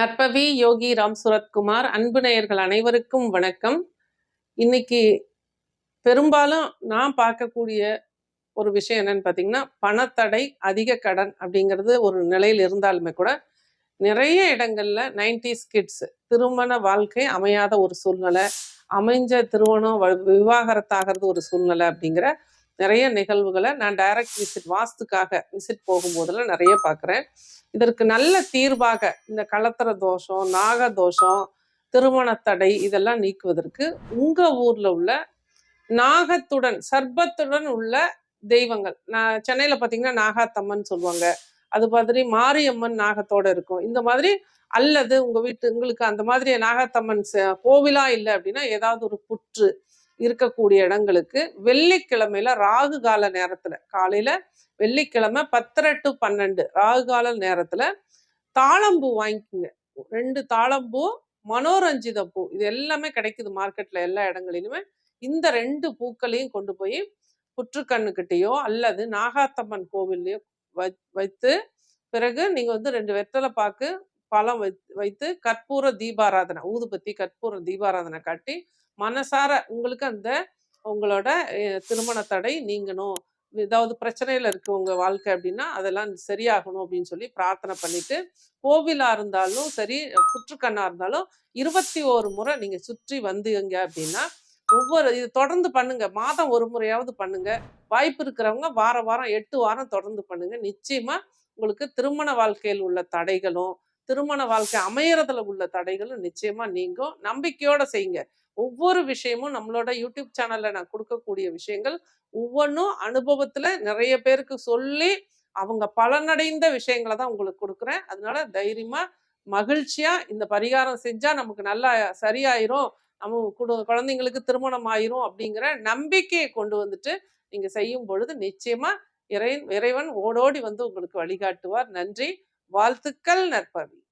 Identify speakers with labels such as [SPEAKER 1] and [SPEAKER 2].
[SPEAKER 1] நற்பவி யோகி ராம் சுரத்குமார். அன்பு நேயர்கள் அனைவருக்கும் வணக்கம். இன்னைக்கு பெரும்பாலும் நான் பார்க்கக்கூடிய ஒரு விஷயம் என்னன்னு பார்த்தீங்கன்னா, பணத்தடை, அதிக கடன் அப்படிங்கிறது ஒரு நிலையில் இருந்தாலுமே கூட நிறைய இடங்கள்ல 90s கிட்ஸ் திருமண வாழ்க்கை அமையாத ஒரு சூழ்நிலை, அமைஞ்ச திருமணம் விவாகரத்தாகிறது ஒரு சூழ்நிலை அப்படிங்கிற நிறைய நிகழ்வுகளை நான் டைரக்ட் விசிட் வாஸ்துக்காக விசிட் போகும்போதெல்லாம் நிறைய பார்க்குறேன். இதற்கு நல்ல தீர்வாக இந்த களத்திர தோஷம், நாக தோஷம், திருமணத்தடை இதெல்லாம் நீக்குவதற்கு உங்க ஊர்ல உள்ள நாகத்துடன் சர்ப்பத்துடன் உள்ள தெய்வங்கள், நான் சென்னையில பார்த்தீங்கன்னா நாகாத்தம்மன் சொல்லுவாங்க, அது மாதிரி மாரியம்மன் நாகத்தோட இருக்கும் இந்த மாதிரி, அல்லது உங்களுக்கு அந்த மாதிரி நாகாத்தம்மன் கோவிலா இல்லை அப்படின்னா ஏதாவது ஒரு புற்று இருக்கக்கூடிய இடங்களுக்கு வெள்ளிக்கிழமையில ராகு கால நேரத்துல, காலையில வெள்ளிக்கிழமை 10:30 to 12 ராகு கால நேரத்துல தாளம்பூ வாங்கிக்குங்க. 2 தாளம்பூ, மனோரஞ்சித பூ, இது எல்லாமே கிடைக்குது மார்க்கெட்ல எல்லா இடங்களிலுமே. இந்த 2 பூக்களையும் கொண்டு போய் புற்றுக்கண்ணுக்கிட்டேயோ அல்லது நாகாத்தம்மன் கோவில்லையோ வைத்து, பிறகு நீங்க 2 வெத்தலை பாக்கு பழம் வைத்து கற்பூர தீபாராதனை, ஊதுபத்தி கற்பூர தீபாராதனை காட்டி மனசார உங்களுக்கு உங்களோட திருமண தடை நீங்கணும், ஏதாவது பிரச்சனையில இருக்கு உங்க வாழ்க்கை அப்படின்னா அதெல்லாம் சரியாகணும் அப்படின்னு சொல்லி பிரார்த்தனை பண்ணிட்டு, கோவிலா இருந்தாலும் சரி புற்றுக்கண்ணா இருந்தாலும் 21 முறை நீங்க சுற்றி வந்தீங்க அப்படின்னா, இது தொடர்ந்து பண்ணுங்க, மாதம் ஒரு முறையாவது பண்ணுங்க. வாய்ப்பு இருக்கிறவங்க வாரம் 8 வாரம் தொடர்ந்து பண்ணுங்க. நிச்சயமா உங்களுக்கு திருமண வாழ்க்கையில் உள்ள தடைகளும், திருமண வாழ்க்கை அமையறதுல உள்ள தடைகளும் நிச்சயமா நீங்கும். நம்பிக்கையோட செய்யுங்க. ஒவ்வொரு விஷயமும் நம்மளோட யூடியூப் சேனல்ல நான் கொடுக்கக்கூடிய விஷயங்கள் ஒவ்வொன்றும் அனுபவத்துல நிறைய பேருக்கு சொல்லி அவங்க பலனடைந்த விஷயங்களை தான் உங்களுக்கு கொடுக்குறேன். அதனால தைரியமா மகிழ்ச்சியா இந்த பரிகாரம் செஞ்சா நமக்கு நல்லா சரியாயிரும், நம்ம குழந்தைங்களுக்கு திருமணம் ஆயிரும் அப்படிங்கிற நம்பிக்கையை கொண்டு வந்துட்டு நீங்க செய்யும் பொழுது நிச்சயமா இறைவன் ஓடோடி வந்து உங்களுக்கு வழிகாட்டுவார். நன்றி, வாழ்த்துக்கள், நற்பவி.